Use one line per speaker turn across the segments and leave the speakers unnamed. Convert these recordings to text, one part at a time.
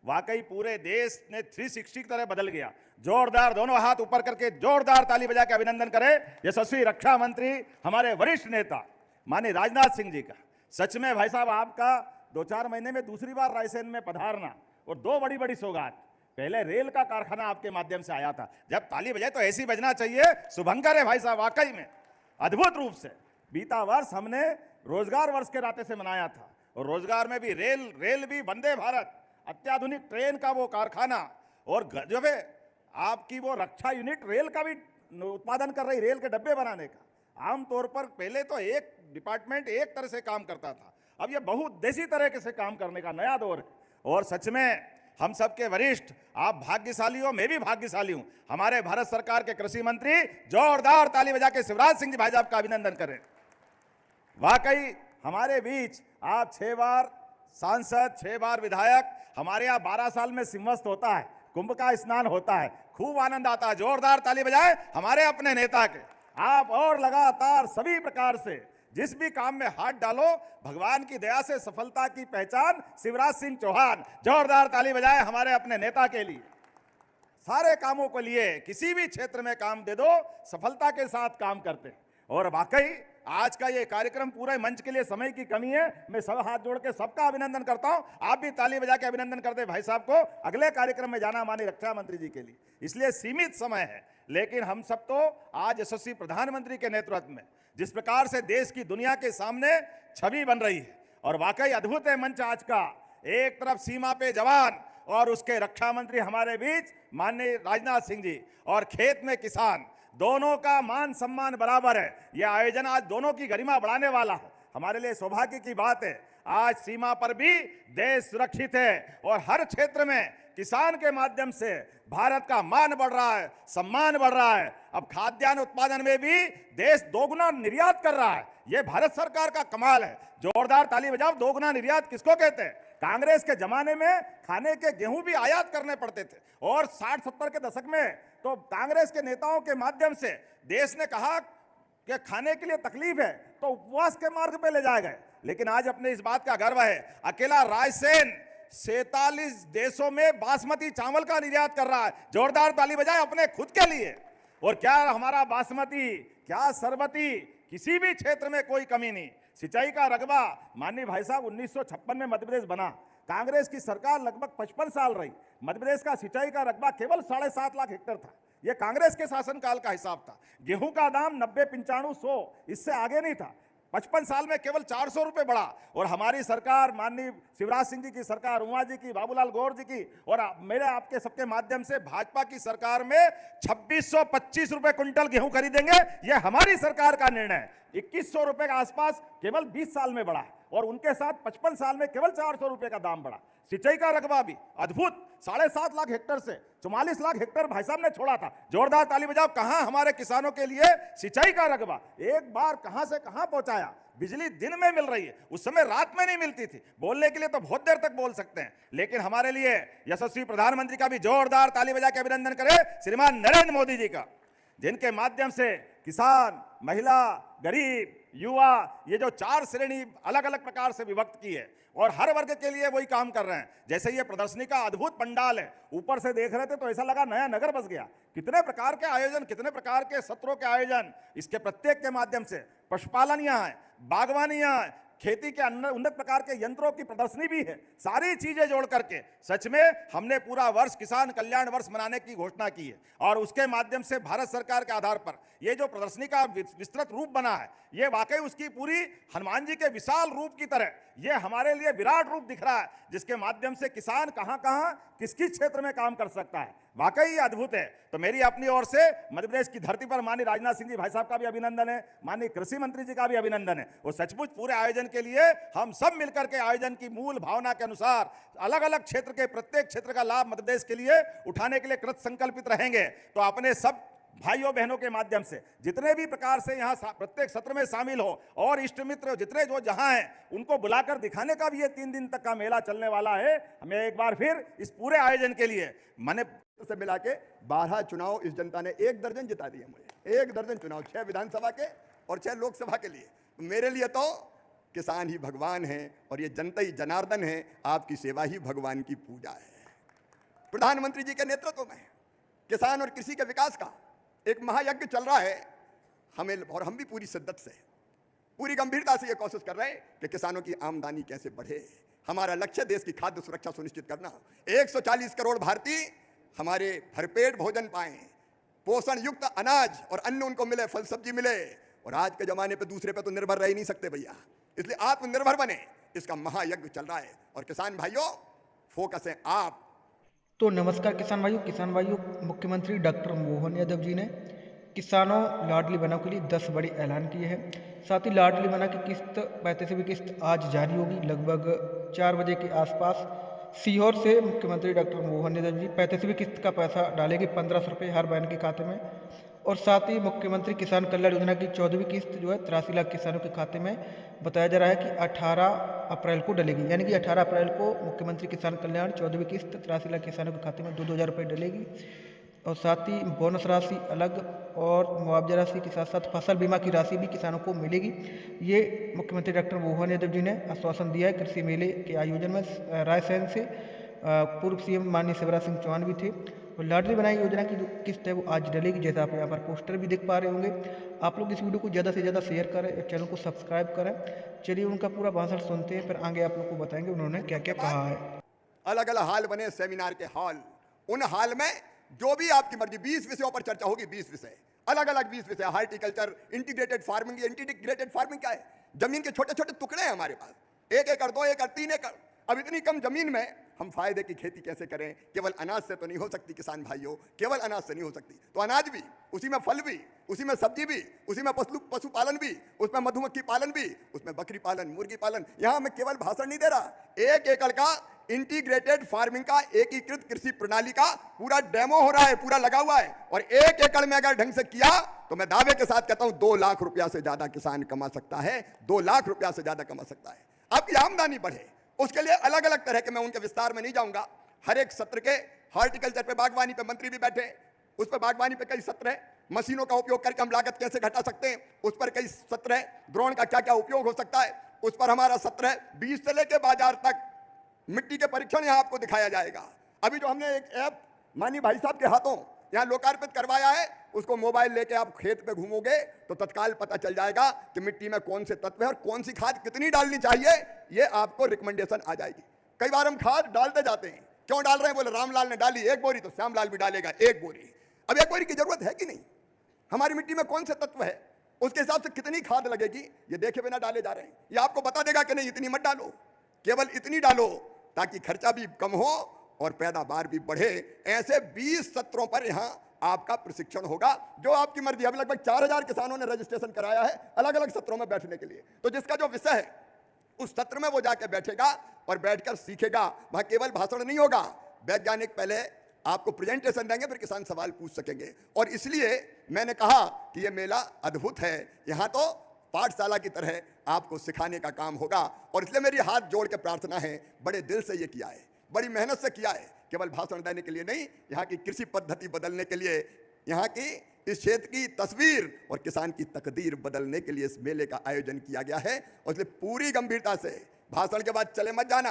वाकई पूरे देश ने 360 की तरह बदल गया। जोरदार दोनों हाथ ऊपर करके जोरदार ताली बजा के अभिनंदन करें यशस्वी रक्षा मंत्री हमारे वरिष्ठ नेता माननीय राजनाथ सिंह जी का। सच में भाई साहब, आपका 2-4 महीने में दूसरी बार रायसेन में पधारना और 2 बड़ी बड़ी सौगात। पहले रेल का कारखाना आपके माध्यम से आया था, जब ताली बजाए तो ऐसी बजना चाहिए। शुभंकर है भाई साहब, वाकई में अद्भुत रूप से। बीता वर्ष हमने रोजगार वर्ष के नाते से मनाया था, और रोजगार में भी रेल भी वंदे भारत अत्याधुनिक ट्रेन का वो कारखाना, और जब आपकी वो रक्षा यूनिट रेल का भी उत्पादन कर रही, रेल के डब्बे बनाने का। आमतौर पर पहले तो एक डिपार्टमेंट एक तरह से काम करता था, अब ये बहुउद्देशीय तरह से काम करने का नया दौर है। और सच में हम सबके वरिष्ठ, आप भाग्यशाली हो, मैं भी भाग्यशाली हूं। हमारे भारत सरकार के कृषि मंत्री, जोरदार ताली बजा के शिवराज सिंह जी भाई साहब का अभिनंदन करें। वाकई हमारे बीच आप 6 बार सांसद, 6 बार विधायक, हमारे यहाँ 12 साल में सिंहस्थ होता है, कुंभ का स्नान होता है, खूब आनंद आता है। जोरदार ताली बजाए हमारे अपने नेता के। आप और लगातार सभी प्रकार से जिस भी काम में हाथ डालो, भगवान की दया से सफलता की पहचान शिवराज सिंह चौहान। जोरदार ताली बजाए हमारे अपने नेता के लिए। सारे कामों को लिए किसी भी क्षेत्र में काम दे दो, सफलता के साथ काम करते हैं। और वाकई आज का ये कार्यक्रम, पूरे मंच के लिए समय की कमी है, मैं सब हाथ जोड़ के सबका अभिनंदन करता हूं। आप भी ताली बजा के अभिनंदन करते भाई साहब को। अगले कार्यक्रम में जाना माननीय रक्षा मंत्री जी के लिए, इसलिए सीमित समय है, लेकिन हम सब तो आज यशस्वी प्रधानमंत्री के नेतृत्व में जिस प्रकार से देश की दुनिया के सामने छवि बन रही है, और वाकई अद्भुत है मंच आज का। एक तरफ सीमा पे जवान और उसके रक्षा मंत्री हमारे बीच माननीय राजनाथ सिंह जी, और खेत में किसान, दोनों का मान सम्मान बराबर है। यह आयोजन आज दोनों की गरिमा बढ़ाने वाला है। हमारे लिए सौभाग्य की बात है, आज सीमा पर भी देश सुरक्षित है, और हर क्षेत्र में किसान के माध्यम से भारत का मान बढ़ रहा है, सम्मान बढ़ रहा है। अब खाद्यान्न उत्पादन में भी देश दोगुना निर्यात कर रहा है। यह भारत सरकार का कमाल है। जोरदार ताली बजाओ। दोगुना निर्यात किसको कहते हैं? कांग्रेस के जमाने में खाने के गेहूं भी आयात करने पड़ते थे, और 60-70 के दशक में तो कांग्रेस के नेताओं के माध्यम से देश ने कहा कि खाने के लिए तकलीफ है तो उपवास के मार्ग पे ले जाए गए। लेकिन आज अपने इस बात का गर्व है, अकेला रायसेन 47 देशों में बासमती चावल का निर्यात कर रहा है। जोरदार ताली बजाए अपने खुद के लिए। और क्या हमारा बासमती, क्या सरबती, किसी भी क्षेत्र में कोई कमी नहीं। सिंचाई का रकबा माननीय भाई साहब 1956 में मध्य प्रदेश बना, कांग्रेस की सरकार लगभग 55 साल रही। मध्य प्रदेश का सिंचाई का रकबा केवल 7.5 लाख हेक्टेयर था। यह कांग्रेस के शासनकाल का हिसाब था। गेहूं का दाम 90, 95, 100, इससे आगे नहीं था। 55 साल में केवल 400 रुपए बढ़ा। और हमारी सरकार, माननीय शिवराज सिंह जी की सरकार, उमा जी की, बाबूलाल गौर जी की, और मेरे आपके सबके माध्यम से भाजपा की सरकार में 2625 रुपए क्विंटल गेहूं खरीदेंगे। यह हमारी सरकार का निर्णय है। 2100 रुपए के आसपास केवल 20 साल में बढ़ा, और उनके साथ 55 साल में केवल 400 रुपए का दाम बढ़ा। सिंचाई का रकबा भी अद्भुत, 7.5 लाख हेक्टेयर से 44 लाख हेक्टेयर भाई साहब ने छोड़ा था। जोरदार ताली बजाओ। कहां हमारे किसानों के लिए सिंचाई का रकबा एक बार कहां से कहां पहुंचाया। बिजली दिन में मिल रही है, उस समय रात में नहीं मिलती थी। बोलने के लिए तो बहुत देर तक बोल सकते हैं, लेकिन हमारे लिए यशस्वी प्रधानमंत्री का भी जोरदार ताली बजा के अभिनंदन करें श्रीमान नरेंद्र मोदी जी का, जिनके माध्यम से किसान, महिला, गरीब, युवा, ये जो 4 श्रेणी अलग अलग प्रकार से विभक्त की है, और हर वर्ग के लिए वही काम कर रहे हैं। जैसे ये प्रदर्शनी का अद्भुत पंडाल है, ऊपर से देख रहे थे तो ऐसा लगा नया नगर बस गया। कितने प्रकार के आयोजन, कितने प्रकार के सत्रों के आयोजन, इसके प्रत्येक के माध्यम से पशुपालन यहाँ है, बागवानी यहाँ है, खेती के उन्नत प्रकार के यंत्रों की प्रदर्शनी भी है। सारी चीजें जोड़ करके सच में हमने पूरा वर्ष किसान कल्याण वर्ष मनाने की घोषणा की है, और उसके माध्यम से भारत सरकार के आधार पर ये जो प्रदर्शनी का विस्तृत रूप बना है, ये वाकई उसकी पूरी हनुमान जी के विशाल रूप की तरह ये हमारे लिए विराट रूप दिख रहा है, जिसके माध्यम से किसान कहां कहां किस किस क्षेत्र में काम कर सकता है। वाकई ये अद्भुत है। तो मेरी अपनी ओर से मध्य प्रदेश की धरती पर माननीय राजनाथ सिंह जी भाई साहब का भी अभिनंदन है, माननीय कृषि मंत्री जी का भी अभिनंदन है। और सचमुच पूरे आयोजन के लिए हम सब मिलकर के आयोजन की मूल भावना के अनुसार अलग अलग क्षेत्र के प्रत्येक क्षेत्र का लाभ मध्य प्रदेश के लिए उठाने के लिए कृत संकल्पित रहेंगे। तो अपने सब भाइयों बहनों के माध्यम से जितने भी प्रकार से यहाँ प्रत्येक सत्र में शामिल हो, और इष्ट मित्र जितने जो जहां हैं, उनको बुलाकर दिखाने का भी ये 3 दिन तक का मेला चलने वाला है। हमें एक बार फिर इस पूरे आयोजन के लिए मैंने
से मिला के 12 चुनाव इस जनता ने 1 दर्जन जिता दिए मुझे। 1 दर्जन चुनाव, 6 विधानसभा के और 6 लोकसभा के लिए। मेरे लिए तो किसान ही भगवान है, और ये जनता ही जनार्दन है। आपकी सेवा ही भगवान की पूजा है। प्रधानमंत्री जी के नेतृत्व में किसान और कृषि के विकास का एक महायज्ञ चल रहा है। हमें और हम भी पूरी शिद्दत से, पूरी गंभीरता से ये कोशिश कर रहे हैं कि किसानों की आमदनी कैसे बढ़े। हमारा लक्ष्य देश की खाद्य सुरक्षा सुनिश्चित करना। 140 करोड़ भारतीय हमारे भरपेट भोजन पाएं, पोषण युक्त अनाज और अन्न उनको मिले, फल सब्जी मिले। और आज के जमाने पे दूसरे पे तो निर्भर रह ही नहीं सकते भैया, इसलिए आत्मनिर्भर बने, इसका महायज्ञ चल रहा है। और किसान भाइयों, फोकस है आप।
तो नमस्कार किसान भाइयों, मुख्यमंत्री डॉक्टर मोहन यादव जी ने किसानों लाडली बना के लिए 10 बड़े ऐलान किए हैं। साथ ही लाडली बना की किस्त 35वीं किस्त आज जारी होगी। लगभग 4 बजे के आसपास सीहोर से मुख्यमंत्री डॉक्टर मोहन यादव जी 35वीं किस्त का पैसा डालेंगे 1500 रुपये हर बहन के खाते में। और साथ ही मुख्यमंत्री किसान कल्याण योजना की 14वीं किस्त जो है 83 लाख किसानों के खाते में बताया जा रहा है कि 18 अप्रैल को डलेगी। यानी कि 18 अप्रैल को मुख्यमंत्री किसान कल्याण 14वीं किस्त 83 लाख किसानों के खाते में 2-2 हज़ार रुपये डलेगी। और साथ ही बोनस राशि अलग और मुआवजा राशि के साथ साथ फसल बीमा की राशि भी किसानों को मिलेगी। ये मुख्यमंत्री डॉक्टर मोहन यादव जी ने आश्वासन दिया है। कृषि मेले के आयोजन में रायसेन से पूर्व सीएम माननीय शिवराज सिंह चौहान भी थे। और लाडली बनाई योजना की जो किस्त है वो आज डलेगी, जैसा आप यहाँ पर पोस्टर भी देख पा रहे होंगे। आप लोग इस वीडियो को ज़्यादा से ज़्यादा शेयर करें और चैनल को सब्सक्राइब करें। चलिए उनका पूरा भाषण सुनते हैं, फिर आगे आप लोग को बताएंगे उन्होंने क्या क्या कहा है।
अलग अलग हाल बने, सेमिनार के हॉल, उन हाल में जो भी आपकी मर्जी 20 विषयों पर चर्चा होगी। 20 विषय, अलग अलग 20 विषय। Horticulture, integrated farming. Integrated farming क्या है? जमीन के छोटे छोटे टुकड़े हैं हमारे पास, 1 एकड़ 2 एकड़ 3 एकड़। अब इतनी कम जमीन में हम फायदे की खेती कैसे करें? केवल अनाज से तो नहीं हो सकती किसान भाइयों, केवल अनाज से नहीं हो सकती। तो अनाज भी, उसी में फल भी, उसी में सब्जी भी, उसी में पशुपालन भी, उसमें मधुमक्खी पालन भी, उसमें बकरी पालन, मुर्गी पालन। यहां मैं केवल भाषण नहीं दे रहा, 1 एकड़ का इंटीग्रेटेड फार्मिंग का, एकीकृत कृषि प्रणाली का पूरा डेमो हो रहा है, पूरा लगा हुआ है। और 1 एकड़ में अगर ढंग से किया तो मैं दावे के साथ कहता हूं 2 लाख रुपया से ज्यादा किसान कमा सकता है। 2 लाख रुपया से ज्यादा कमा सकता है। आपकी आमदनी बढ़े, उसके लिए अलग अलग तरह के, मैं उनके विस्तार में नहीं जाऊंगा। हर एक सत्र के हॉर्टिकल्चर पे, बागवानी पे मंत्री भी बैठे, उस पर बागवानी पे कई सत्र है। मशीनों का उपयोग करके हम लागत कैसे घटा सकते हैं, उस पर कई सत्र है। ड्रोन का क्या क्या उपयोग हो सकता है, उस पर हमारा सत्र है। बीज से लेकर बाजार तक मिट्टी के परीक्षण यहां आपको दिखाया जाएगा। अभी जो हमने एक ऐप माननीय भाई साहब के हाथों यहां लोकार्पित करवाया है, उसको मोबाइल लेके आप खेत पे घूमोगे तो तत्काल पता चल जाएगा कि मिट्टी में कौन से तत्व है और कौन सी खाद कितनी डालनी चाहिए। ये आपको रिकमेंडेशन आ जाएगी। कई बार हम खाद डालते जाते हैं, क्यों डाल रहे हैं? बोले रामलाल ने डाली 1 बोरी तो श्यामलाल भी डालेगा 1 बोरी। अब 1 बोरी की जरूरत है कि नहीं? हमारी मिट्टी में कौन से तत्व है, उसके हिसाब से कितनी खाद लगेगी, ये देखे बिना डाले जा रहे हैं। ये आपको बता देगा कि नहीं इतनी मत डालो, केवल इतनी डालो, ताकि खर्चा भी कम हो और पैदावार भी बढ़े। ऐसे 20 सत्रों पर यहां आपका प्रशिक्षण होगा, जो आपकी मर्जी। अभी लगभग 4000 किसानों ने रजिस्ट्रेशन कराया है अलग अलग सत्रों में बैठने के लिए। तो जिसका जो विषय है उस सत्र में वो जाके बैठेगा और बैठकर सीखेगा। वहां केवल भाषण नहीं होगा, वैज्ञानिक पहले आपको प्रेजेंटेशन देंगे, फिर किसान सवाल पूछ सकेंगे। और इसलिए मैंने कहा कि ये मेला अद्भुत है। यहां तो पाठशाला की तरह आपको सिखाने का काम होगा। और इसलिए मेरी हाथ जोड़ के प्रार्थना है, बड़े दिल से ये किया है, बड़ी मेहनत से किया है, केवल भाषण देने के लिए नहीं, यहाँ की कृषि पद्धति बदलने के लिए, यहाँ की इस क्षेत्र की तस्वीर और किसान की तकदीर बदलने के लिए इस मेले का आयोजन किया गया है। और इसलिए पूरी गंभीरता से भाषण के बाद चले मत जाना,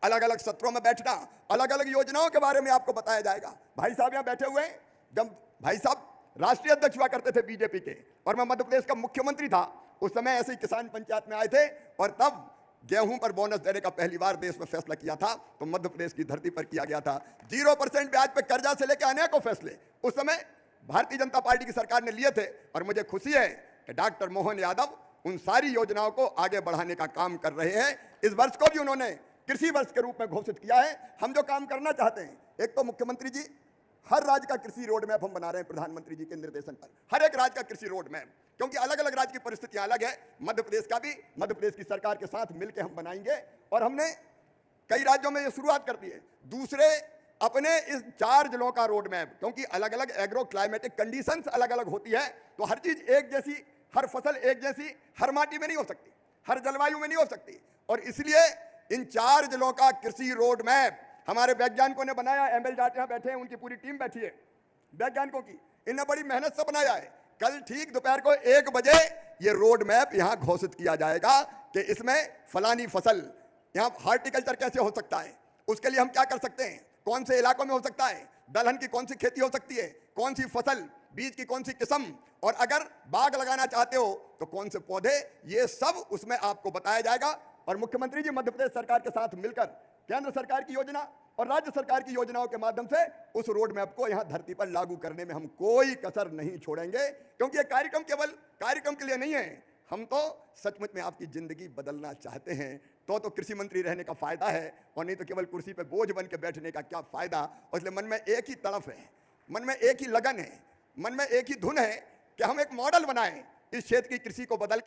अलग अलग सत्रों में बैठना, अलग अलग योजनाओं के बारे में आपको बताया जाएगा। भाई साहब यहाँ बैठे हुए हैं, जब भाई साहब राष्ट्रीय अध्यक्ष हुआ करते थे बीजेपी के और मैं मध्य प्रदेश का मुख्यमंत्री था, उस समय ऐसे ही किसान पंचायत में आए थे और तब गेहूं पर बोनस देने का पहली बार देश में फैसला किया था, तो मध्य प्रदेश की धरती पर किया गया था। 0% ब्याज पे कर्जा से लेकर अनेकों फैसले उस समय भारतीय जनता पार्टी की सरकार ने लिए थे। और मुझे खुशी है कि डॉक्टर मोहन यादव उन सारी योजनाओं को आगे बढ़ाने का काम कर रहे हैं। इस वर्ष को भी उन्होंने कृषि वर्ष के रूप में घोषित किया है। हम जो काम करना चाहते हैं, एक तो मुख्यमंत्री जी हर राज्य का कृषि रोड मैप हम बना रहे हैं प्रधानमंत्री जी के निर्देशन पर, हर एक राज्य का कृषि रोड मैप, क्योंकि अलग अलग राज्य की परिस्थितियां अलग है। मध्य प्रदेश का भी मध्य प्रदेश की सरकार के साथ मिलकर हम बनाएंगे। और हमने कई राज्यों में ये शुरुआत कर दी है। दूसरे अपने इस 4 जिलों का रोड मैप, क्योंकि अलग अलग एग्रो क्लाइमेटिक कंडीशंस अलग अलग होती है, तो हर चीज एक जैसी, हर फसल एक जैसी हर माटी में नहीं हो सकती, हर जलवायु में नहीं हो सकती। और इसलिए इन 4 जिलों का कृषि रोड मैप हमारे वैज्ञानिकों ने बनाया। एमएल जाट यहाँ बैठे हैं, उनकी पूरी टीम बैठी है वैज्ञानिकों की, इन्हें बड़ी मेहनत से बनाया है। कल ठीक दोपहर को 1 बजे ये रोड मैप यहाँ घोषित किया जाएगा कि इसमें फलानी फसल, यहाँ हार्टिकल्चर कैसे हो सकता है, उसके लिए हम क्या कर सकते हैं, कौन से इलाकों में हो सकता है, दलहन की कौन सी खेती हो सकती है, कौन सी फसल, बीज की कौन सी किस्म, और अगर बाग लगाना चाहते हो तो कौन से पौधे, ये सब उसमें आपको बताया जाएगा। और मुख्यमंत्री जी मध्य प्रदेश सरकार के साथ मिलकर केंद्र सरकार की योजना और राज्य सरकार की योजनाओं के माध्यम से उस रोड मैप को यहां धरती पर लागू करने में हम कोई कसर नहीं छोड़ेंगे, क्योंकि ये कार्यक्रम केवल कार्यक्रम के लिए नहीं है, हम तो सचमुच में आपकी जिंदगी बदलना चाहते हैं। तो कृषि मंत्री रहने का फायदा है, और नहीं तो केवल कुर्सी पे बोझ बन के बैठने का क्या फायदा। और इसलिए मन में एक ही तड़फ है, मन में एक ही लगन है, मन में एक ही धुन है कि हम एक मॉडल बनाएं इस क्षेत्र की कृषि को बदल